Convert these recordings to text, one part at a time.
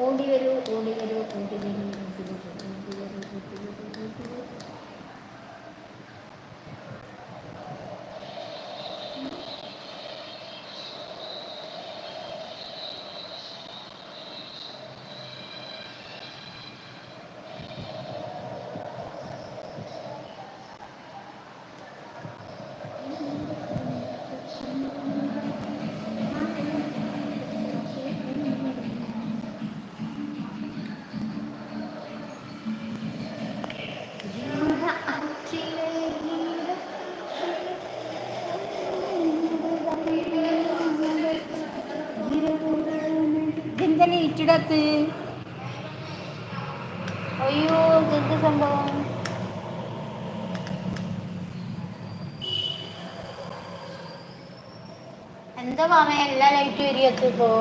ഓടി വരൂ ഓടി വരൂ ഓടി വരൂ ഓടി വരൂ ഓടി വരൂ ഓടി വരൂ ഓടി വരൂ. ഇതെന്താണ് ഇറ്റിടത്ത്? അയ്യോ എന്ത് സംഭവം? എന്താ മാമ എല്ലാ ലൈറ്റും എരിയത്തിപ്പോ?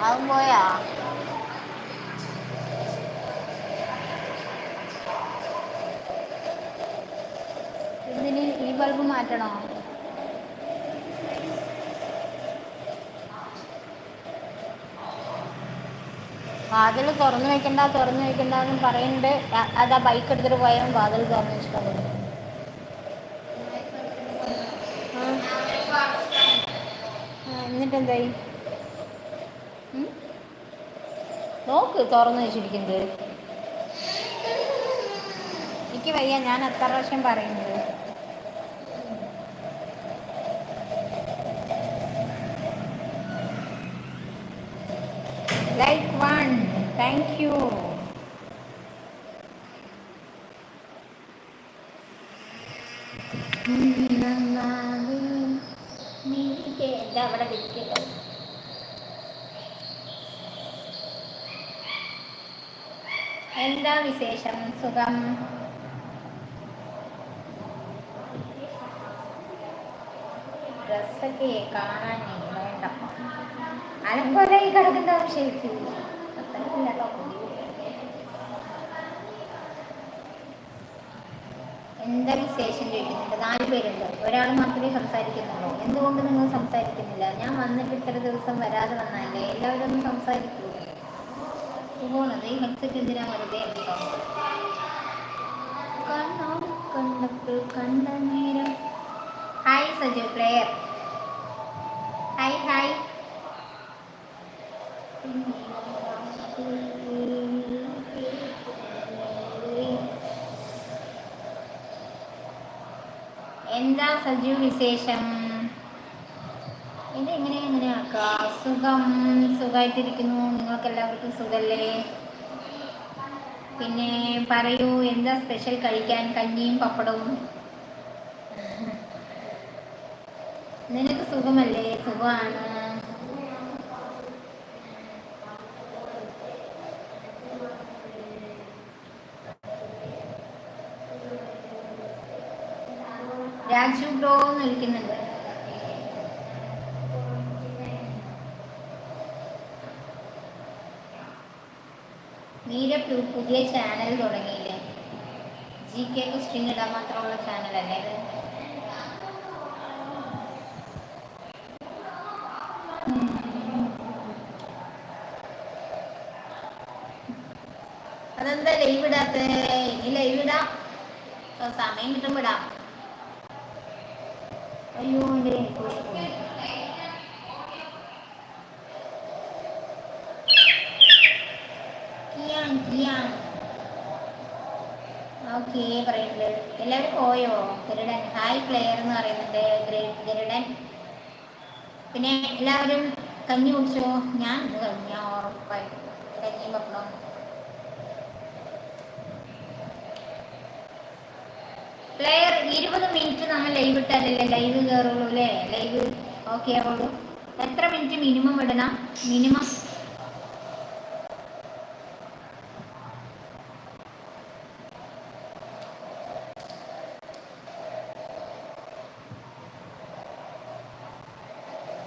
അതും പോയാ? ഇതിന് ഈ ബൾബ് മാറ്റണോ? വാതിൽ തുറന്നു വെക്കണ്ടെന്ന് പറയുന്നുണ്ട്. അതാ ബൈക്ക് എടുത്തിട്ട് പോയാൽ വാതിൽ തുറന്നു വെച്ചിട്ടുള്ളത്. എന്നിട്ട് എന്തായി? നോക്ക് തുറന്നു വെച്ചിരിക്കുന്നത്. എനിക്ക് വയ്യ, ഞാൻ എത്ര പ്രാവശ്യം പറയുന്നത്. Like 1, thank you. എന്താ അവിടെ വിൽക്കട്ടോ? എന്താ വിശേഷം? സുഖം. ഡ്രസ്സൊക്കെ കാണാൻ വേണ്ട, അലങ്കോലായി കിടക്കേണ്ട ആവശ്യമില്ല. എന്താ വിശേഷം ചോദിക്കുന്നുണ്ട്. 4 പേരുണ്ട്, ഒരാൾ മാത്രമേ സംസാരിക്കുന്നുള്ളൂ. എന്തുകൊണ്ട് നിങ്ങൾ സംസാരിക്കുന്നില്ല? ഞാൻ വന്നിട്ട് ഇത്ര ദിവസം വരാതെ വന്നാലേ എല്ലാവരും ഒന്നും സംസാരിക്കൂ. സുഖമാണത്. ഈ ഹെഡ്സെറ്റ് എന്തിനാ വെറുതെ കണ്ടപ്പോൾ കണ്ട നേരം. Hi Saju player. Hi hi. എന്താ സജു വിശേഷം? ഇതെങ്ങനെ ആക്കാം? സുഖമായിട്ടിരിക്കുന്നു. നിങ്ങൾക്ക് എല്ലാവർക്കും സുഖല്ലേ? പിന്നെ പറയൂ, എന്താ സ്പെഷ്യൽ കഴിക്കാൻ? കഞ്ഞിയും പപ്പടവും. നിനക്ക് സുഖമല്ലേ? സുഖമാണ്. രാജു ബ്രോ എന്ന് വിളിക്കുന്നുണ്ട്. നീര പുതിയ ചാനൽ തുടങ്ങിയില്ലേ? GK ക്വസ്റ്റ്യൻ ഇടാൻ മാത്രമുള്ള ചാനലല്ലേ അത്? അതെന്താ ലൈവ് ഇടാത്ത? ഇനി ലൈവ് ഇടാം, സമയം കിട്ടുമ്പോൾ ഇടാം. അയ്യോ ഓക്കെ പറയുന്നുണ്ട്. എല്ലാവരും പോയോ? ഗരുഡൻ ഹായ് പ്ലെയർ എന്ന് പറയുന്നുണ്ട്. ഗരുഡൻ. പിന്നെ എല്ലാവരും കഞ്ഞി കുടിച്ചോ? ഞാൻ ഇത് കഴിഞ്ഞ ഉറപ്പായിട്ടും കഞ്ഞി പപ്പടം. പ്ലെയർ 20 മിനിറ്റ് നമ്മൾ ലൈവ് ഇട്ടാലല്ലേ ലൈവ് കയറുള്ളൂ അല്ലേ? ലൈവ് ഓക്കെ ആവുള്ളൂ. എത്ര മിനിറ്റ് മിനിമം ഇടണം? മിനിമം